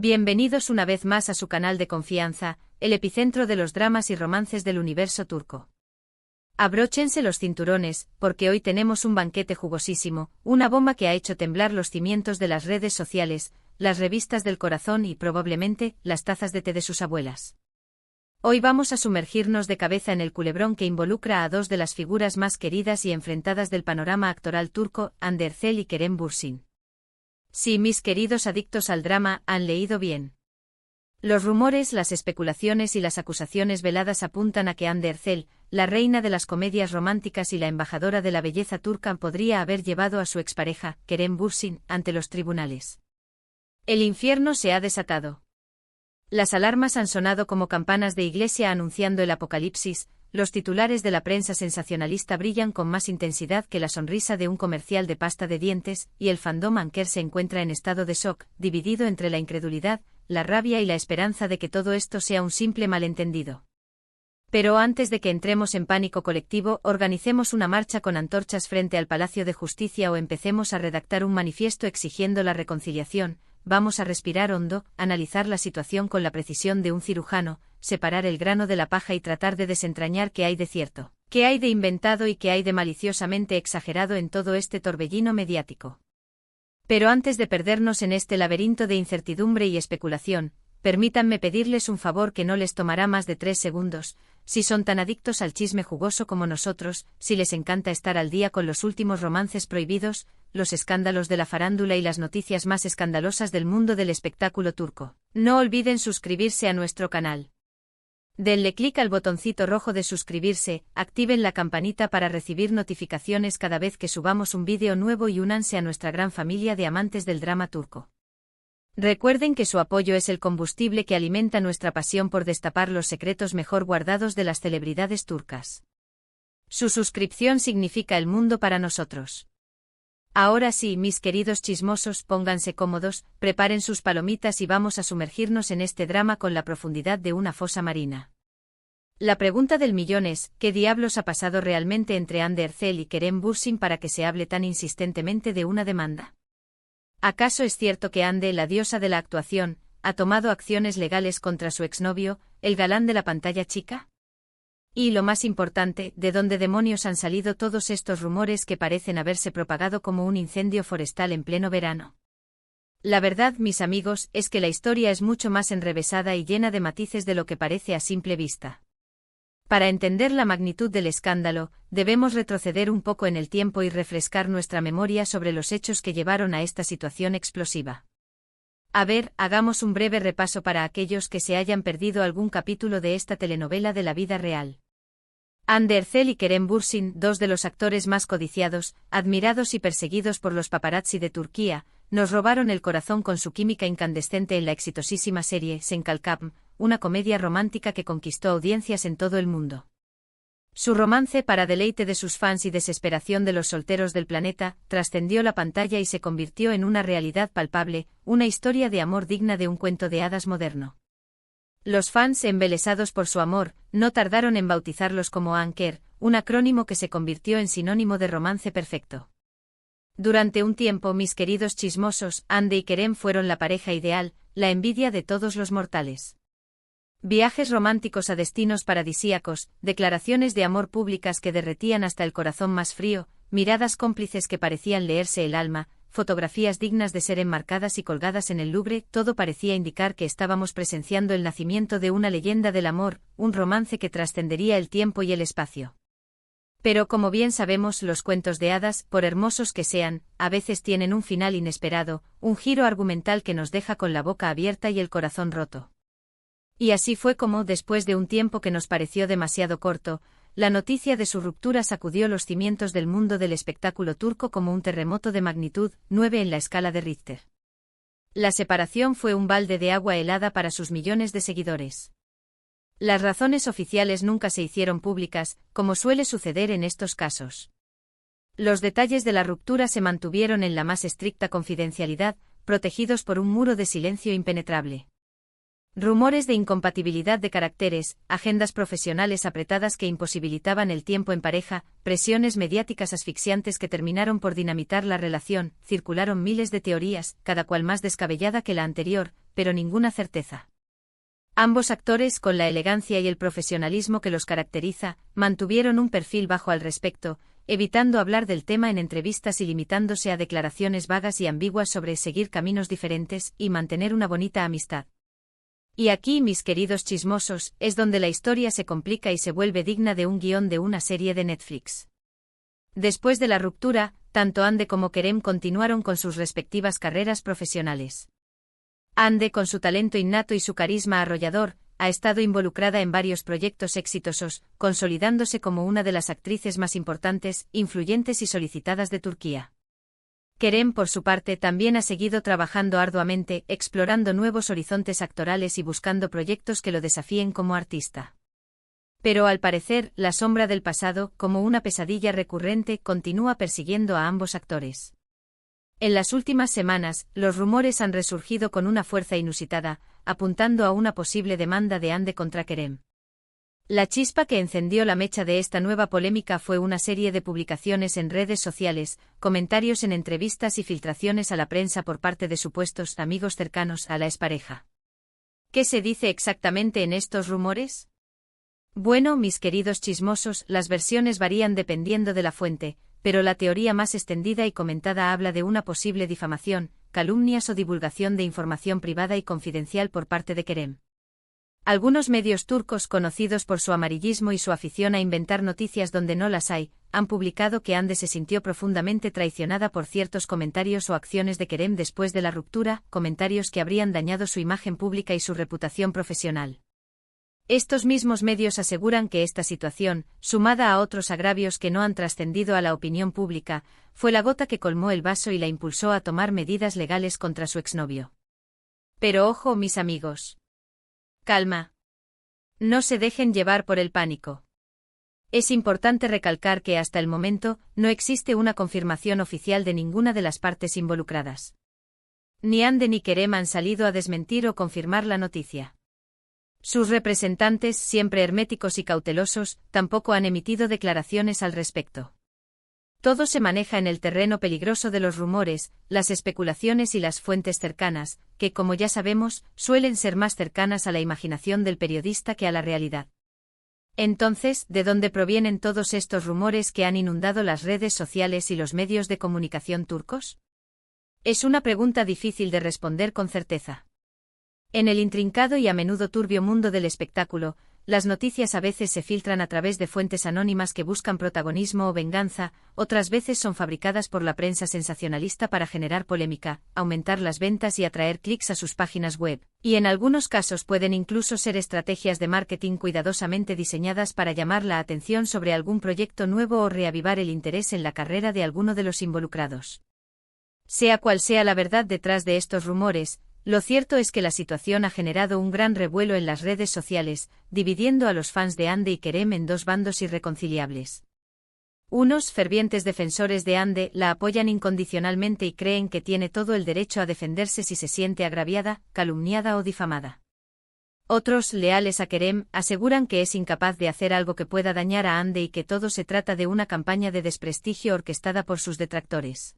Bienvenidos una vez más a su canal de confianza, el epicentro de los dramas y romances del universo turco. Abróchense los cinturones, porque hoy tenemos un banquete jugosísimo, una bomba que ha hecho temblar los cimientos de las redes sociales, las revistas del corazón y probablemente las tazas de té de sus abuelas. Hoy vamos a sumergirnos de cabeza en el culebrón que involucra a dos de las figuras más queridas y enfrentadas del panorama actoral turco, Hande Erçel y Kerem Bürsin. Sí, mis queridos adictos al drama, han leído bien. Los rumores, las especulaciones y las acusaciones veladas apuntan a que Hande Erçel, la reina de las comedias románticas y la embajadora de la belleza turca, podría haber llevado a su expareja, Kerem Bürsin, ante los tribunales. El infierno se ha desatado. Las alarmas han sonado como campanas de iglesia anunciando el apocalipsis. Los titulares de la prensa sensacionalista brillan con más intensidad que la sonrisa de un comercial de pasta de dientes, y el fandom anker se encuentra en estado de shock, dividido entre la incredulidad, la rabia y la esperanza de que todo esto sea un simple malentendido. Pero antes de que entremos en pánico colectivo, organicemos una marcha con antorchas frente al Palacio de Justicia o empecemos a redactar un manifiesto exigiendo la reconciliación. Vamos a respirar hondo, analizar la situación con la precisión de un cirujano, separar el grano de la paja y tratar de desentrañar qué hay de cierto, qué hay de inventado y qué hay de maliciosamente exagerado en todo este torbellino mediático. Pero antes de perdernos en este laberinto de incertidumbre y especulación, permítanme pedirles un favor que no les tomará más de 3 segundos. Si son tan adictos al chisme jugoso como nosotros, si les encanta estar al día con los últimos romances prohibidos, los escándalos de la farándula y las noticias más escandalosas del mundo del espectáculo turco, no olviden suscribirse a nuestro canal. Denle clic al botoncito rojo de suscribirse, activen la campanita para recibir notificaciones cada vez que subamos un vídeo nuevo y únanse a nuestra gran familia de amantes del drama turco. Recuerden que su apoyo es el combustible que alimenta nuestra pasión por destapar los secretos mejor guardados de las celebridades turcas. Su suscripción significa el mundo para nosotros. Ahora sí, mis queridos chismosos, pónganse cómodos, preparen sus palomitas y vamos a sumergirnos en este drama con la profundidad de una fosa marina. La pregunta del millón es, ¿qué diablos ha pasado realmente entre Hande Erçel y Kerem Bürsin para que se hable tan insistentemente de una demanda? ¿Acaso es cierto que Hande, la diosa de la actuación, ha tomado acciones legales contra su exnovio, el galán de la pantalla chica? Y lo más importante, ¿de dónde demonios han salido todos estos rumores que parecen haberse propagado como un incendio forestal en pleno verano? La verdad, mis amigos, es que la historia es mucho más enrevesada y llena de matices de lo que parece a simple vista. Para entender la magnitud del escándalo, debemos retroceder un poco en el tiempo y refrescar nuestra memoria sobre los hechos que llevaron a esta situación explosiva. A ver, hagamos un breve repaso para aquellos que se hayan perdido algún capítulo de esta telenovela de la vida real. Hande Erçel y Kerem Bürsin, dos de los actores más codiciados, admirados y perseguidos por los paparazzi de Turquía, nos robaron el corazón con su química incandescente en la exitosísima serie Senkalkam, una comedia romántica que conquistó audiencias en todo el mundo. Su romance, para deleite de sus fans y desesperación de los solteros del planeta, trascendió la pantalla y se convirtió en una realidad palpable, una historia de amor digna de un cuento de hadas moderno. Los fans, embelesados por su amor, no tardaron en bautizarlos como Anker, un acrónimo que se convirtió en sinónimo de romance perfecto. Durante un tiempo, mis queridos chismosos, Hande y Kerem fueron la pareja ideal, la envidia de todos los mortales. Viajes románticos a destinos paradisíacos, declaraciones de amor públicas que derretían hasta el corazón más frío, miradas cómplices que parecían leerse el alma, fotografías dignas de ser enmarcadas y colgadas en el Louvre, todo parecía indicar que estábamos presenciando el nacimiento de una leyenda del amor, un romance que trascendería el tiempo y el espacio. Pero como bien sabemos, los cuentos de hadas, por hermosos que sean, a veces tienen un final inesperado, un giro argumental que nos deja con la boca abierta y el corazón roto. Y así fue como, después de un tiempo que nos pareció demasiado corto, la noticia de su ruptura sacudió los cimientos del mundo del espectáculo turco como un terremoto de magnitud 9 en la escala de Richter. La separación fue un balde de agua helada para sus millones de seguidores. Las razones oficiales nunca se hicieron públicas, como suele suceder en estos casos. Los detalles de la ruptura se mantuvieron en la más estricta confidencialidad, protegidos por un muro de silencio impenetrable. Rumores de incompatibilidad de caracteres, agendas profesionales apretadas que imposibilitaban el tiempo en pareja, presiones mediáticas asfixiantes que terminaron por dinamitar la relación, circularon miles de teorías, cada cual más descabellada que la anterior, pero ninguna certeza. Ambos actores, con la elegancia y el profesionalismo que los caracteriza, mantuvieron un perfil bajo al respecto, evitando hablar del tema en entrevistas y limitándose a declaraciones vagas y ambiguas sobre seguir caminos diferentes y mantener una bonita amistad. Y aquí, mis queridos chismosos, es donde la historia se complica y se vuelve digna de un guión de una serie de Netflix. Después de la ruptura, tanto Ande como Kerem continuaron con sus respectivas carreras profesionales. Ande, con su talento innato y su carisma arrollador, ha estado involucrada en varios proyectos exitosos, consolidándose como una de las actrices más importantes, influyentes y solicitadas de Turquía. Kerem, por su parte, también ha seguido trabajando arduamente, explorando nuevos horizontes actorales y buscando proyectos que lo desafíen como artista. Pero al parecer, la sombra del pasado, como una pesadilla recurrente, continúa persiguiendo a ambos actores. En las últimas semanas, los rumores han resurgido con una fuerza inusitada, apuntando a una posible demanda de Ande contra Kerem. La chispa que encendió la mecha de esta nueva polémica fue una serie de publicaciones en redes sociales, comentarios en entrevistas y filtraciones a la prensa por parte de supuestos amigos cercanos a la expareja. ¿Qué se dice exactamente en estos rumores? Bueno, mis queridos chismosos, las versiones varían dependiendo de la fuente, pero la teoría más extendida y comentada habla de una posible difamación, calumnias o divulgación de información privada y confidencial por parte de Kerem. Algunos medios turcos, conocidos por su amarillismo y su afición a inventar noticias donde no las hay, han publicado que Ande se sintió profundamente traicionada por ciertos comentarios o acciones de Kerem después de la ruptura, comentarios que habrían dañado su imagen pública y su reputación profesional. Estos mismos medios aseguran que esta situación, sumada a otros agravios que no han trascendido a la opinión pública, fue la gota que colmó el vaso y la impulsó a tomar medidas legales contra su exnovio. Pero ojo, mis amigos. Calma. No se dejen llevar por el pánico. Es importante recalcar que hasta el momento no existe una confirmación oficial de ninguna de las partes involucradas. Ni Ande ni Kerem han salido a desmentir o confirmar la noticia. Sus representantes, siempre herméticos y cautelosos, tampoco han emitido declaraciones al respecto. Todo se maneja en el terreno peligroso de los rumores, las especulaciones y las fuentes cercanas, que, como ya sabemos, suelen ser más cercanas a la imaginación del periodista que a la realidad. Entonces, ¿de dónde provienen todos estos rumores que han inundado las redes sociales y los medios de comunicación turcos? Es una pregunta difícil de responder con certeza. En el intrincado y a menudo turbio mundo del espectáculo, las noticias a veces se filtran a través de fuentes anónimas que buscan protagonismo o venganza, otras veces son fabricadas por la prensa sensacionalista para generar polémica, aumentar las ventas y atraer clics a sus páginas web, y en algunos casos pueden incluso ser estrategias de marketing cuidadosamente diseñadas para llamar la atención sobre algún proyecto nuevo o reavivar el interés en la carrera de alguno de los involucrados. Sea cual sea la verdad detrás de estos rumores, lo cierto es que la situación ha generado un gran revuelo en las redes sociales, dividiendo a los fans de Ande y Kerem en dos bandos irreconciliables. Unos, fervientes defensores de Ande, la apoyan incondicionalmente y creen que tiene todo el derecho a defenderse si se siente agraviada, calumniada o difamada. Otros, leales a Kerem, aseguran que es incapaz de hacer algo que pueda dañar a Ande y que todo se trata de una campaña de desprestigio orquestada por sus detractores.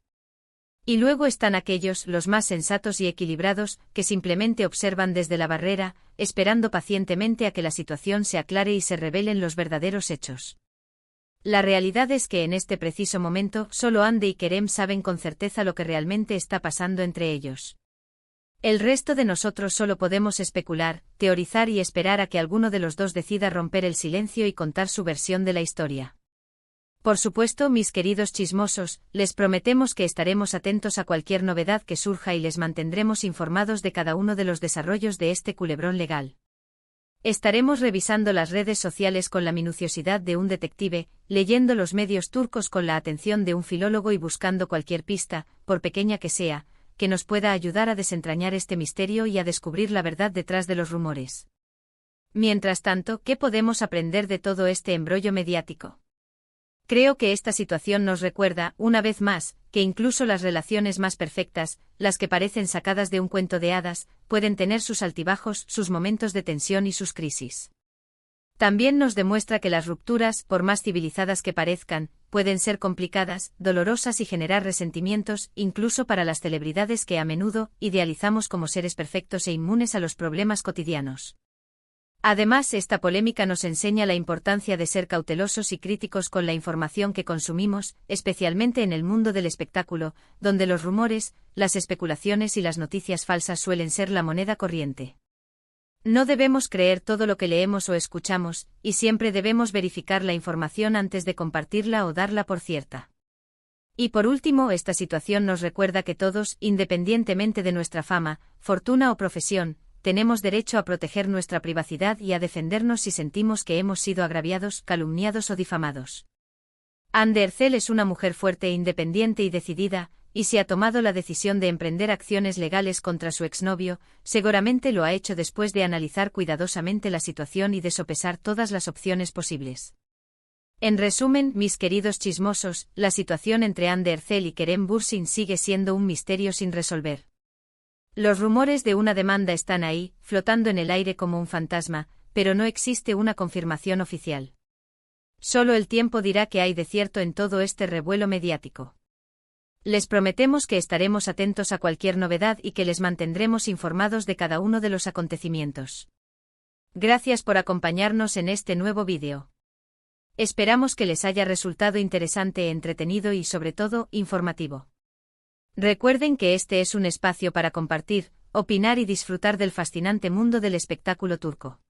Y luego están aquellos, los más sensatos y equilibrados, que simplemente observan desde la barrera, esperando pacientemente a que la situación se aclare y se revelen los verdaderos hechos. La realidad es que en este preciso momento, solo Ande y Kerem saben con certeza lo que realmente está pasando entre ellos. El resto de nosotros solo podemos especular, teorizar y esperar a que alguno de los dos decida romper el silencio y contar su versión de la historia. Por supuesto, mis queridos chismosos, les prometemos que estaremos atentos a cualquier novedad que surja y les mantendremos informados de cada uno de los desarrollos de este culebrón legal. Estaremos revisando las redes sociales con la minuciosidad de un detective, leyendo los medios turcos con la atención de un filólogo y buscando cualquier pista, por pequeña que sea, que nos pueda ayudar a desentrañar este misterio y a descubrir la verdad detrás de los rumores. Mientras tanto, ¿qué podemos aprender de todo este embrollo mediático? Creo que esta situación nos recuerda, una vez más, que incluso las relaciones más perfectas, las que parecen sacadas de un cuento de hadas, pueden tener sus altibajos, sus momentos de tensión y sus crisis. También nos demuestra que las rupturas, por más civilizadas que parezcan, pueden ser complicadas, dolorosas y generar resentimientos, incluso para las celebridades que a menudo idealizamos como seres perfectos e inmunes a los problemas cotidianos. Además, esta polémica nos enseña la importancia de ser cautelosos y críticos con la información que consumimos, especialmente en el mundo del espectáculo, donde los rumores, las especulaciones y las noticias falsas suelen ser la moneda corriente. No debemos creer todo lo que leemos o escuchamos, y siempre debemos verificar la información antes de compartirla o darla por cierta. Y por último, esta situación nos recuerda que todos, independientemente de nuestra fama, fortuna o profesión, tenemos derecho a proteger nuestra privacidad y a defendernos si sentimos que hemos sido agraviados, calumniados o difamados. Anne Ercel es una mujer fuerte e independiente y decidida, y si ha tomado la decisión de emprender acciones legales contra su exnovio, seguramente lo ha hecho después de analizar cuidadosamente la situación y de sopesar todas las opciones posibles. En resumen, mis queridos chismosos, la situación entre Anne Ercel y Kerem Bürsin sigue siendo un misterio sin resolver. Los rumores de una demanda están ahí, flotando en el aire como un fantasma, pero no existe una confirmación oficial. Solo el tiempo dirá qué hay de cierto en todo este revuelo mediático. Les prometemos que estaremos atentos a cualquier novedad y que les mantendremos informados de cada uno de los acontecimientos. Gracias por acompañarnos en este nuevo vídeo. Esperamos que les haya resultado interesante, entretenido y sobre todo, informativo. Recuerden que este es un espacio para compartir, opinar y disfrutar del fascinante mundo del espectáculo turco.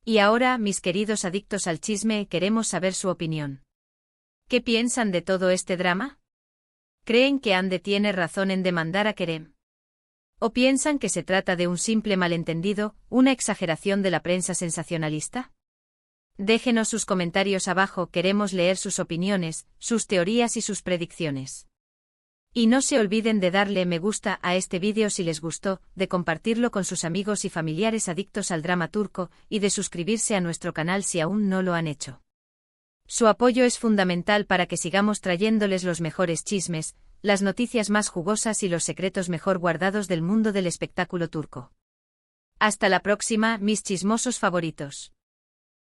Y ahora, mis queridos adictos al chisme, queremos saber su opinión. ¿Qué piensan de todo este drama? ¿Creen que Hande tiene razón en demandar a Kerem? ¿O piensan que se trata de un simple malentendido, una exageración de la prensa sensacionalista? Déjenos sus comentarios abajo, queremos leer sus opiniones, sus teorías y sus predicciones. Y no se olviden de darle me gusta a este vídeo si les gustó, de compartirlo con sus amigos y familiares adictos al drama turco, y de suscribirse a nuestro canal si aún no lo han hecho. Su apoyo es fundamental para que sigamos trayéndoles los mejores chismes, las noticias más jugosas y los secretos mejor guardados del mundo del espectáculo turco. Hasta la próxima, mis chismosos favoritos.